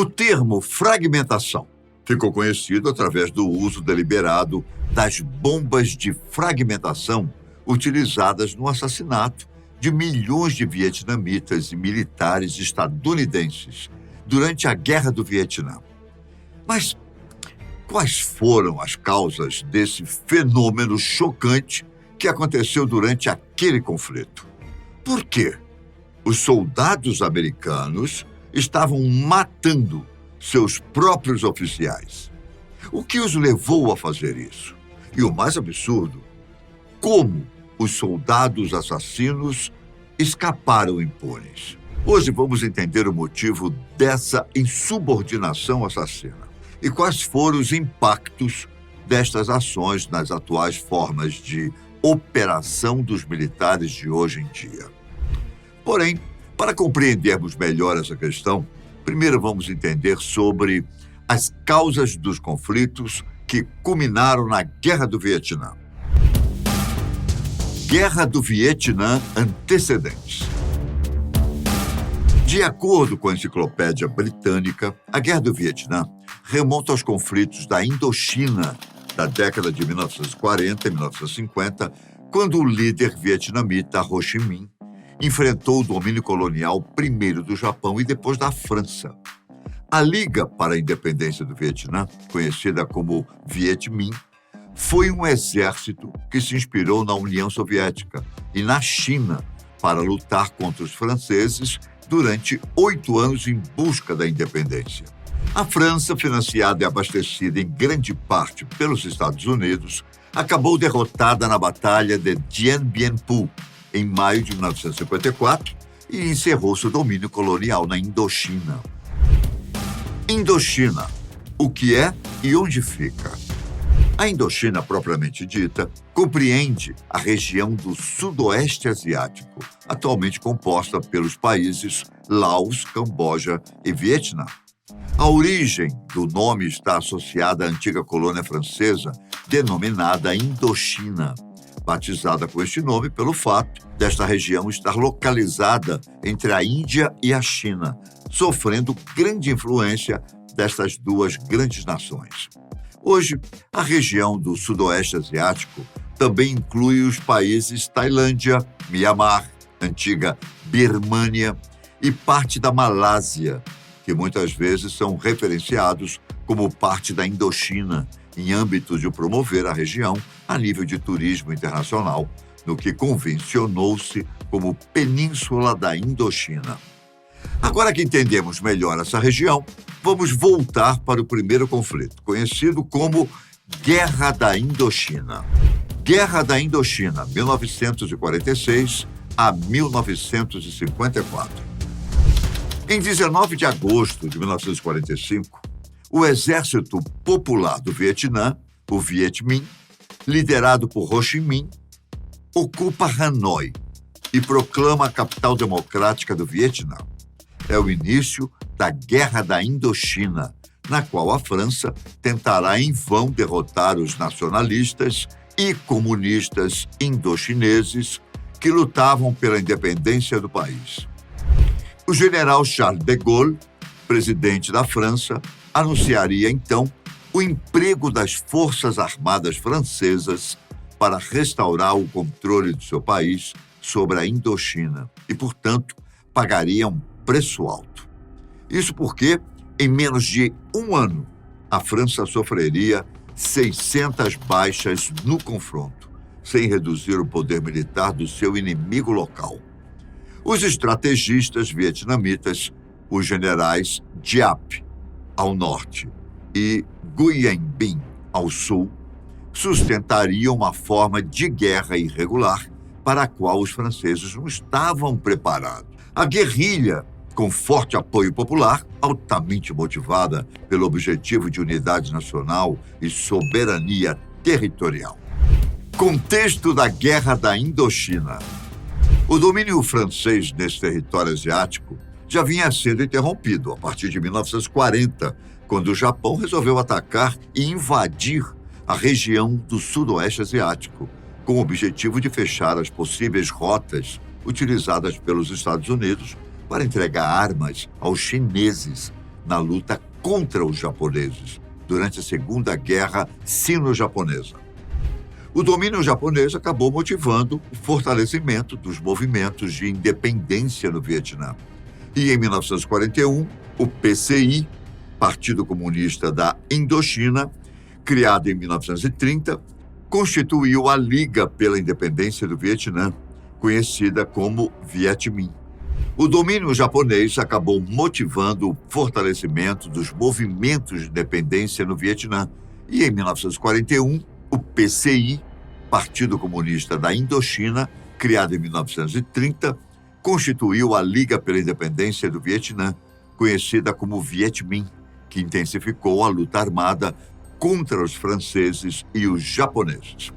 O termo fragmentação ficou conhecido através do uso deliberado das bombas de fragmentação utilizadas no assassinato de milhões de vietnamitas e militares estadunidenses durante a Guerra do Vietnã. Mas quais foram as causas desse fenômeno chocante que aconteceu durante aquele conflito? Por quê? Os soldados americanos estavam matando seus próprios oficiais. O que os levou a fazer isso? E o mais absurdo, como os soldados assassinos escaparam impunes? Hoje vamos entender o motivo dessa insubordinação assassina e quais foram os impactos destas ações nas atuais formas de operação dos militares de hoje em dia. Porém, para compreendermos melhor essa questão, primeiro vamos entender sobre as causas dos conflitos que culminaram na Guerra do Vietnã. Guerra do Vietnã antecedentes. De acordo com a Enciclopédia Britânica, a Guerra do Vietnã remonta aos conflitos da Indochina da década de 1940 e 1950, quando o líder vietnamita Ho Chi Minh enfrentou o domínio colonial primeiro do Japão e depois da França. A Liga para a Independência do Vietnã, conhecida como Viet Minh, foi um exército que se inspirou na União Soviética e na China para lutar contra os franceses durante 8 anos em busca da independência. A França, financiada e abastecida em grande parte pelos Estados Unidos, acabou derrotada na Batalha de Dien Bien Phu, em maio de 1954, e encerrou seu domínio colonial na Indochina. Indochina, o que é e onde fica? A Indochina, propriamente dita, compreende a região do Sudoeste Asiático, atualmente composta pelos países Laos, Camboja e Vietnã. A origem do nome está associada à antiga colônia francesa, denominada Indochina, batizada com este nome pelo fato desta região estar localizada entre a Índia e a China, sofrendo grande influência destas duas grandes nações. Hoje, a região do Sudoeste Asiático também inclui os países Tailândia, Mianmar, antiga Birmânia e parte da Malásia, que muitas vezes são referenciados como parte da Indochina, em âmbito de promover a região a nível de turismo internacional, no que convencionou-se como Península da Indochina. Agora que entendemos melhor essa região, vamos voltar para o primeiro conflito, conhecido como Guerra da Indochina. Guerra da Indochina, 1946 a 1954. Em 19 de agosto de 1945, o Exército Popular do Vietnã, o Viet Minh, liderado por Ho Chi Minh, ocupa Hanoi e proclama a capital democrática do Vietnã. É o início da Guerra da Indochina, na qual a França tentará em vão derrotar os nacionalistas e comunistas indochineses que lutavam pela independência do país. O general Charles de Gaulle, presidente da França, anunciaria então o emprego das Forças Armadas francesas para restaurar o controle do seu país sobre a Indochina e, portanto, pagaria um preço alto. Isso porque, em menos de um ano, a França sofreria 600 baixas no confronto, sem reduzir o poder militar do seu inimigo local. Os estrategistas vietnamitas, os generais Giap, ao norte, e Nguyen Binh, ao sul, sustentariam uma forma de guerra irregular para a qual os franceses não estavam preparados. A guerrilha, com forte apoio popular, altamente motivada pelo objetivo de unidade nacional e soberania territorial. Contexto da Guerra da Indochina. O domínio francês nesse território asiático já vinha sendo interrompido a partir de 1940, quando o Japão resolveu atacar e invadir a região do Sudoeste Asiático, com o objetivo de fechar as possíveis rotas utilizadas pelos Estados Unidos para entregar armas aos chineses na luta contra os japoneses durante a Segunda Guerra Sino-Japonesa. O domínio japonês acabou motivando o fortalecimento dos movimentos de independência no Vietnã. E em 1941, o PCI, Partido Comunista da Indochina, criado em 1930, constituiu a Liga pela Independência do Vietnã, conhecida como Viet Minh. O domínio japonês acabou motivando o fortalecimento dos movimentos de independência no Vietnã. E em 1941, o PCI, Partido Comunista da Indochina, criado em 1930, constituiu a Liga pela Independência do Vietnã, conhecida como Viet Minh, que intensificou a luta armada contra os franceses e os japoneses.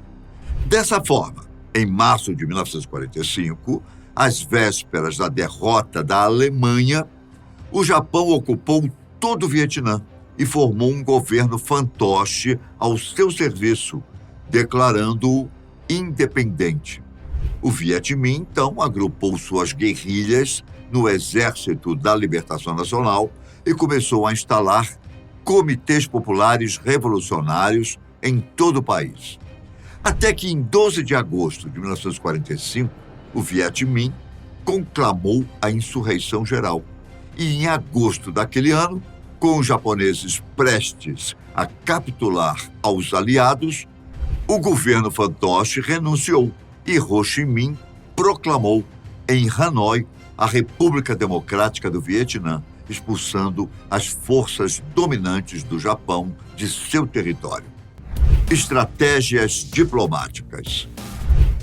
Dessa forma, em março de 1945, às vésperas da derrota da Alemanha, o Japão ocupou todo o Vietnã e formou um governo fantoche ao seu serviço, declarando-o independente. O Viet Minh, então, agrupou suas guerrilhas no Exército da Libertação Nacional e começou a instalar comitês populares revolucionários em todo o país. Até que, em 12 de agosto de 1945, o Viet Minh conclamou a insurreição geral. E, em agosto daquele ano, com os japoneses prestes a capitular aos aliados, o governo fantoche renunciou e Ho Chi Minh proclamou em Hanoi a República Democrática do Vietnã, expulsando as forças dominantes do Japão de seu território. Estratégias diplomáticas.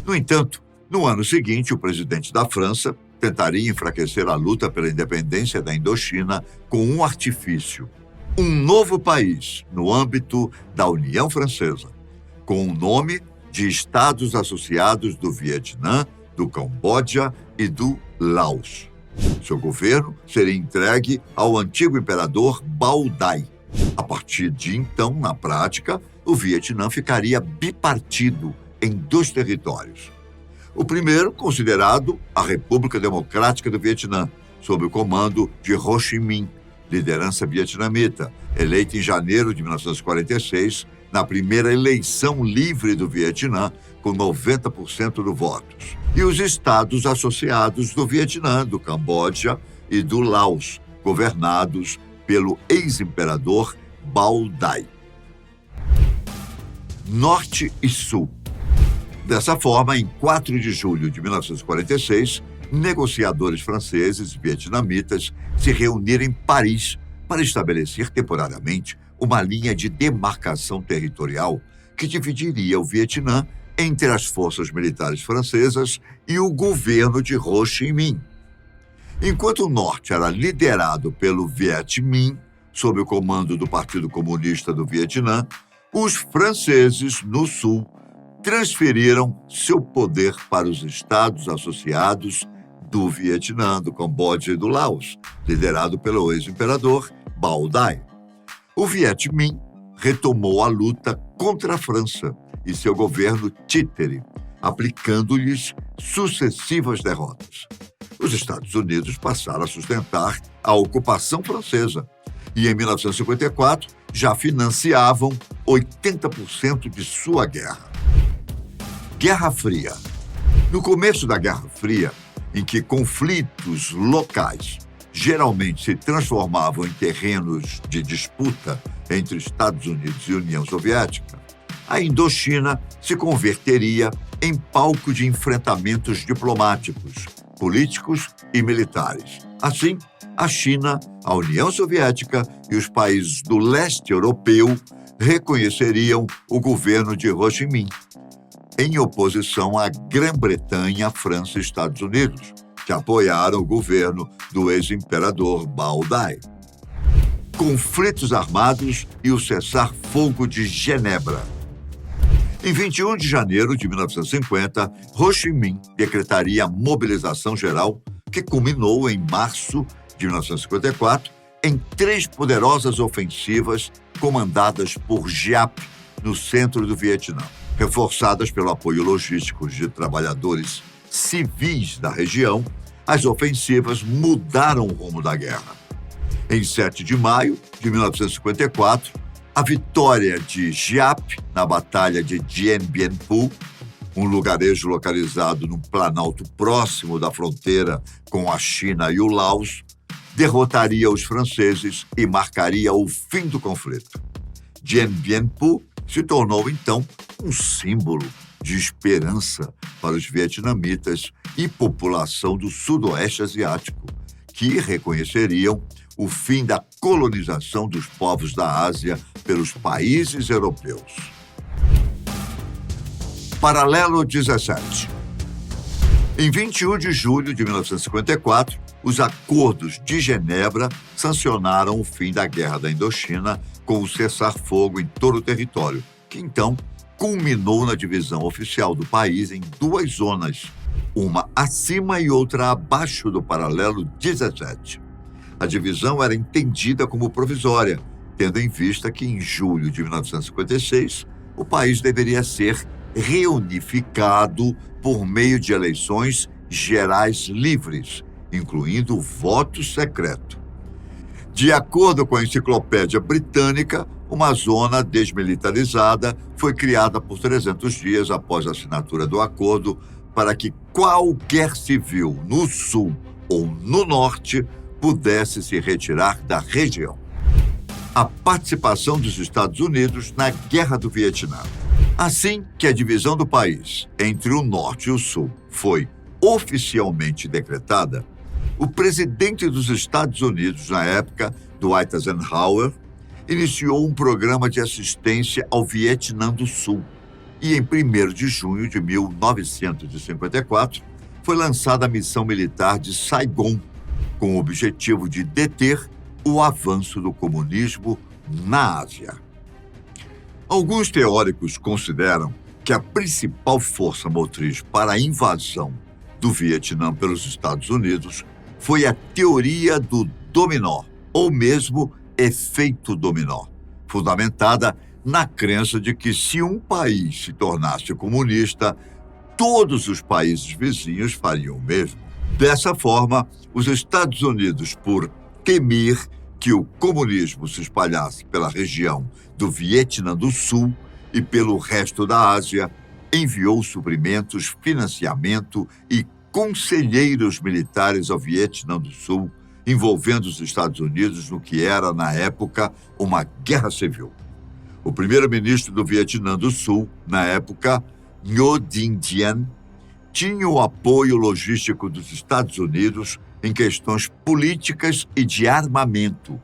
No entanto, no ano seguinte, o presidente da França tentaria enfraquecer a luta pela independência da Indochina com um artifício: um novo país no âmbito da União Francesa, com o nome de Estados Associados do Vietnã, do Camboja e do Laos. Seu governo seria entregue ao antigo imperador Bao Dai. A partir de então, na prática, o Vietnã ficaria bipartido em 2 territórios. O primeiro, considerado a República Democrática do Vietnã, sob o comando de Ho Chi Minh, liderança vietnamita, eleita em janeiro de 1946, na primeira eleição livre do Vietnã, com 90% dos votos. E os estados associados do Vietnã, do Camboja e do Laos, governados pelo ex-imperador Bao Dai. Norte e Sul. Dessa forma, em 4 de julho de 1946, negociadores franceses e vietnamitas se reuniram em Paris para estabelecer temporariamente uma linha de demarcação territorial que dividiria o Vietnã entre as forças militares francesas e o governo de Ho Chi Minh. Enquanto o norte era liderado pelo Viet Minh, sob o comando do Partido Comunista do Vietnã, os franceses, no sul, transferiram seu poder para os estados associados do Vietnã, do Camboja e do Laos, liderado pelo ex-imperador Bao Dai. O Viet Minh retomou a luta contra a França e seu governo títere, aplicando-lhes sucessivas derrotas. Os Estados Unidos passaram a sustentar a ocupação francesa e, em 1954, já financiavam 80% de sua guerra. Guerra Fria. No começo da Guerra Fria, em que conflitos locais geralmente se transformavam em terrenos de disputa entre Estados Unidos e União Soviética, a Indochina se converteria em palco de enfrentamentos diplomáticos, políticos e militares. Assim, a China, a União Soviética e os países do leste europeu reconheceriam o governo de Ho Chi Minh, em oposição à Grã-Bretanha, França e Estados Unidos, que apoiaram o governo do ex-imperador Bao Dai. Conflitos armados e o cessar-fogo de Genebra. Em 21 de janeiro de 1950, Ho Chi Minh decretaria a mobilização geral, que culminou em março de 1954 em 3 poderosas ofensivas comandadas por Giap, no centro do Vietnã. Reforçadas pelo apoio logístico de trabalhadores civis da região, as ofensivas mudaram o rumo da guerra. Em 7 de maio de 1954, a vitória de Giap na Batalha de Dien Bien Phu, um lugarejo localizado num planalto próximo da fronteira com a China e o Laos, derrotaria os franceses e marcaria o fim do conflito. Dien Bien Phu se tornou, então, um símbolo de esperança para os vietnamitas e população do Sudoeste Asiático, que reconheceriam o fim da colonização dos povos da Ásia pelos países europeus. Paralelo 17. Em 21 de julho de 1954, os Acordos de Genebra sancionaram o fim da Guerra da Indochina com o cessar-fogo em todo o território, que então culminou na divisão oficial do país em 2 zonas, uma acima e outra abaixo do paralelo 17. A divisão era entendida como provisória, tendo em vista que em julho de 1956 o país deveria ser reunificado por meio de eleições gerais livres, incluindo o voto secreto. De acordo com a Enciclopédia Britânica, uma zona desmilitarizada foi criada por 300 dias após a assinatura do acordo para que qualquer civil no sul ou no norte pudesse se retirar da região. A participação dos Estados Unidos na Guerra do Vietnã. Assim que a divisão do país entre o norte e o sul foi oficialmente decretada, o presidente dos Estados Unidos, na época, Dwight Eisenhower, iniciou um programa de assistência ao Vietnã do Sul e, em 1º de junho de 1954, foi lançada a missão militar de Saigon, com o objetivo de deter o avanço do comunismo na Ásia. Alguns teóricos consideram que a principal força motriz para a invasão do Vietnã pelos Estados Unidos foi a teoria do dominó, ou mesmo efeito dominó, fundamentada na crença de que se um país se tornasse comunista, todos os países vizinhos fariam o mesmo. Dessa forma, os Estados Unidos, por temer que o comunismo se espalhasse pela região do Vietnã do Sul e pelo resto da Ásia, enviou suprimentos, financiamento e conselheiros militares ao Vietnã do Sul, envolvendo os Estados Unidos no que era, na época, uma guerra civil. O primeiro-ministro do Vietnã do Sul, na época, Ngo Dinh Diem, tinha o apoio logístico dos Estados Unidos em questões políticas e de armamento,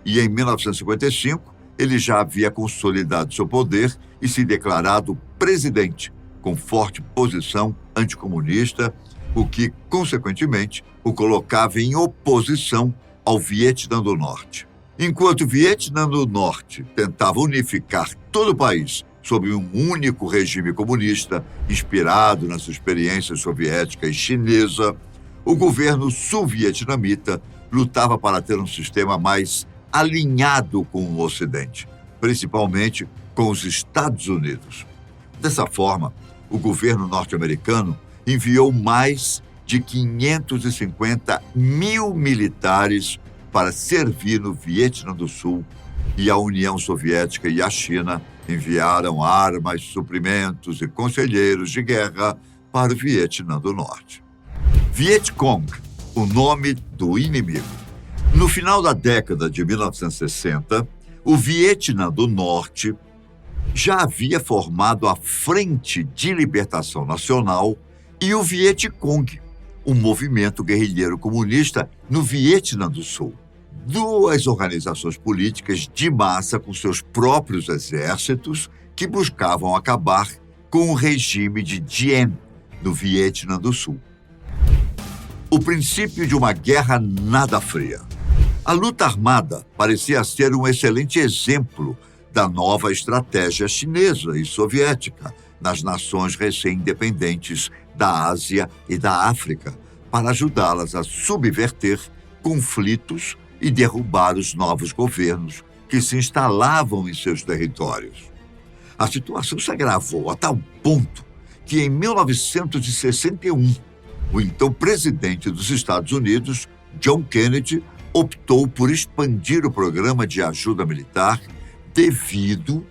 e em 1955 ele já havia consolidado seu poder e se declarado presidente, com forte posição anticomunista, o que, consequentemente, o colocava em oposição ao Vietnã do Norte. Enquanto o Vietnã do Norte tentava unificar todo o país sob um único regime comunista, inspirado nas experiências soviética e chinesa, o governo sul-vietnamita lutava para ter um sistema mais alinhado com o Ocidente, principalmente com os Estados Unidos. Dessa forma, o governo norte-americano enviou mais de 550 mil militares para servir no Vietnã do Sul, e a União Soviética e a China enviaram armas, suprimentos e conselheiros de guerra para o Vietnã do Norte. Vietcong, o nome do inimigo. No final da década de 1960, o Vietnã do Norte já havia formado a Frente de Libertação Nacional e o Vietcong, um movimento guerrilheiro comunista no Vietnã do Sul. 2 organizações políticas de massa com seus próprios exércitos que buscavam acabar com o regime de Diem, no Vietnã do Sul. O princípio de uma guerra nada fria. A luta armada parecia ser um excelente exemplo da nova estratégia chinesa e soviética nas nações recém-independentes da Ásia e da África, para ajudá-las a subverter conflitos e derrubar os novos governos que se instalavam em seus territórios. A situação se agravou a tal ponto que, em 1961, o então presidente dos Estados Unidos, John Kennedy, optou por expandir o programa de ajuda militar devido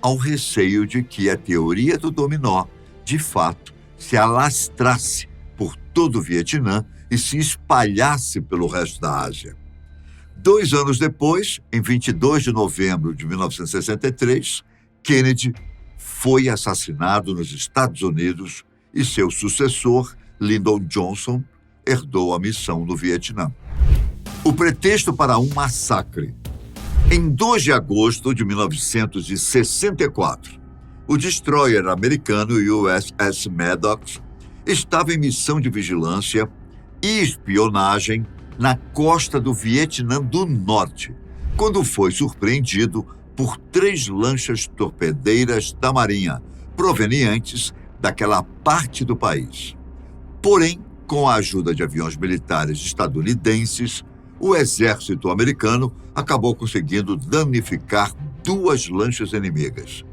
ao receio de que a teoria do dominó, de fato, se alastrasse por todo o Vietnã e se espalhasse pelo resto da Ásia. 2 anos depois, em 22 de novembro de 1963, Kennedy foi assassinado nos Estados Unidos e seu sucessor, Lyndon Johnson, herdou a missão no Vietnã. O pretexto para um massacre. Em 2 de agosto de 1964, o destroyer americano USS Maddox estava em missão de vigilância e espionagem na costa do Vietnã do Norte, quando foi surpreendido por 3 lanchas torpedeiras da Marinha, provenientes daquela parte do país. Porém, com a ajuda de aviões militares estadunidenses, o exército americano acabou conseguindo danificar 2 lanchas inimigas.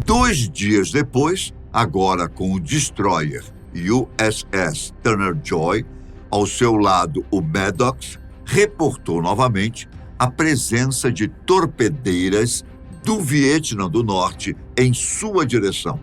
2 dias depois, agora com o destroyer USS Turner Joy, ao seu lado o Maddox reportou novamente a presença de torpedeiras do Vietnã do Norte em sua direção.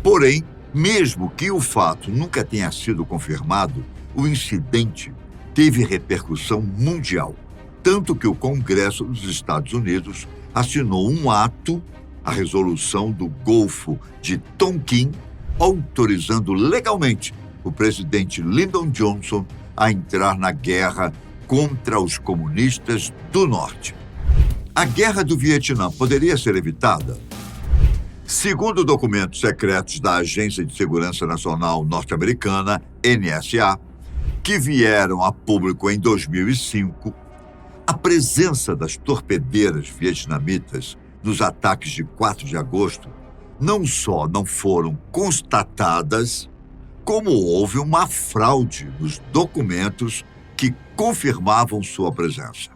Porém, mesmo que o fato nunca tenha sido confirmado, o incidente teve repercussão mundial, tanto que o Congresso dos Estados Unidos assinou um ato, a Resolução do Golfo de Tonkin, autorizando legalmente o presidente Lyndon Johnson a entrar na guerra contra os comunistas do Norte. A Guerra do Vietnã poderia ser evitada? Segundo documentos secretos da Agência de Segurança Nacional norte-americana, NSA, que vieram a público em 2005, a presença das torpedeiras vietnamitas nos ataques de 4 de agosto não só não foram constatadas, como houve uma fraude nos documentos que confirmavam sua presença.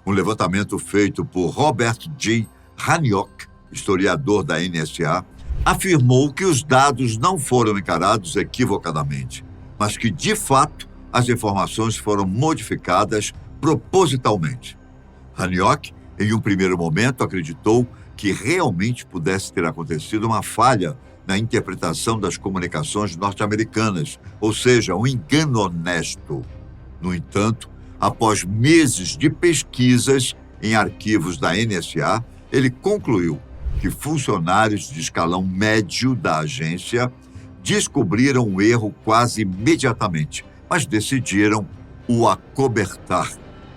Um levantamento feito por Robert G. Hanyok, historiador da NSA, afirmou que os dados não foram encarados equivocadamente, mas que, de fato, as informações foram modificadas propositalmente. Hanyok, em um primeiro momento, acreditou que realmente pudesse ter acontecido uma falha na interpretação das comunicações norte-americanas, ou seja, um engano honesto. No entanto, após meses de pesquisas em arquivos da NSA, ele concluiu que funcionários de escalão médio da agência descobriram o erro quase imediatamente, mas decidiram o acobertar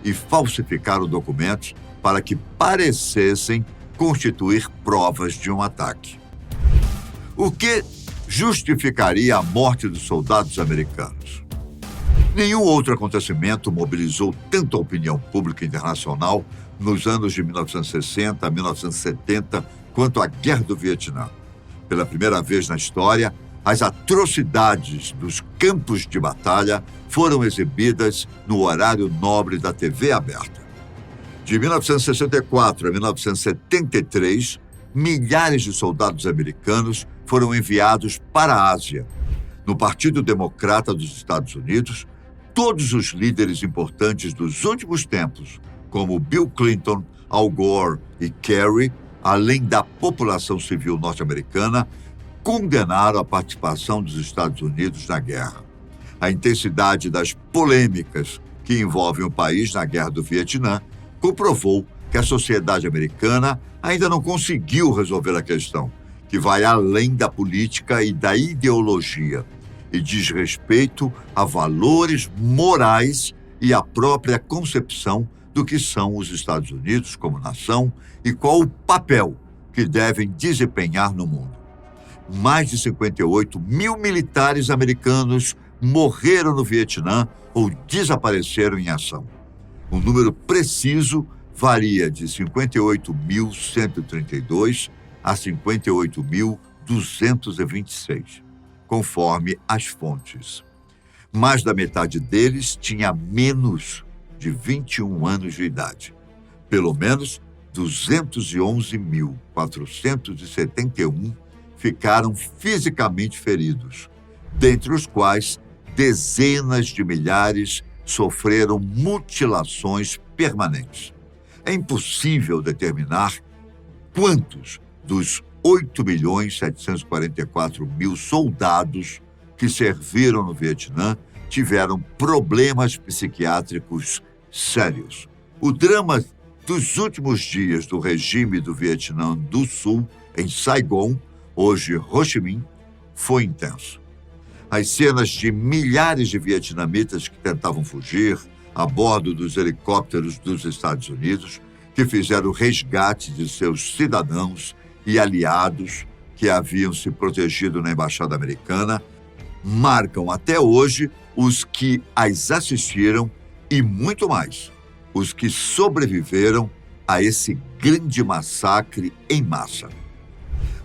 e falsificaram documentos para que parecessem constituir provas de um ataque. O que justificaria a morte dos soldados americanos? Nenhum outro acontecimento mobilizou tanto a opinião pública internacional nos anos de 1960 a 1970 quanto a Guerra do Vietnã. Pela primeira vez na história, as atrocidades dos campos de batalha foram exibidas no horário nobre da TV aberta. De 1964 a 1973, milhares de soldados americanos foram enviados para a Ásia. No Partido Democrata dos Estados Unidos, todos os líderes importantes dos últimos tempos, como Bill Clinton, Al Gore e Kerry, além da população civil norte-americana, condenaram a participação dos Estados Unidos na guerra. A intensidade das polêmicas que envolvem o país na Guerra do Vietnã comprovou que a sociedade americana ainda não conseguiu resolver a questão, que vai além da política e da ideologia e diz respeito a valores morais e à própria concepção do que são os Estados Unidos como nação e qual o papel que devem desempenhar no mundo. Mais de 58 mil militares americanos morreram no Vietnã ou desapareceram em ação. O número preciso varia de 58.132 a 58.226, conforme as fontes. Mais da metade deles tinha menos de 21 anos de idade. Pelo menos 211.471 ficaram fisicamente feridos, dentre os quais dezenas de milhares sofreram mutilações permanentes. É impossível determinar quantos dos 8.744.000 soldados que serviram no Vietnã tiveram problemas psiquiátricos sérios. O drama dos últimos dias do regime do Vietnã do Sul, em Saigon, hoje Ho Chi Minh, foi intenso. As cenas de milhares de vietnamitas que tentavam fugir a bordo dos helicópteros dos Estados Unidos, que fizeram o resgate de seus cidadãos e aliados que haviam se protegido na Embaixada Americana, marcam até hoje os que as assistiram e muito mais, os que sobreviveram a esse grande massacre em massa.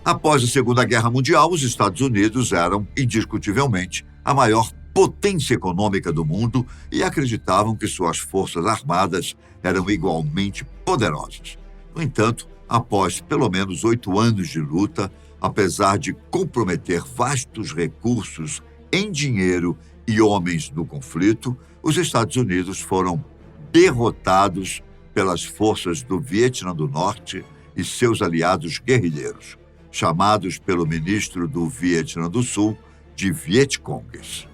Após a Segunda Guerra Mundial, os Estados Unidos eram, indiscutivelmente, a maior potência econômica do mundo e acreditavam que suas forças armadas eram igualmente poderosas. No entanto, após pelo menos 8 anos de luta, apesar de comprometer vastos recursos em dinheiro e homens no conflito, os Estados Unidos foram derrotados pelas forças do Vietnã do Norte e seus aliados guerrilheiros, chamados pelo ministro do Vietnã do Sul de Vietcongues.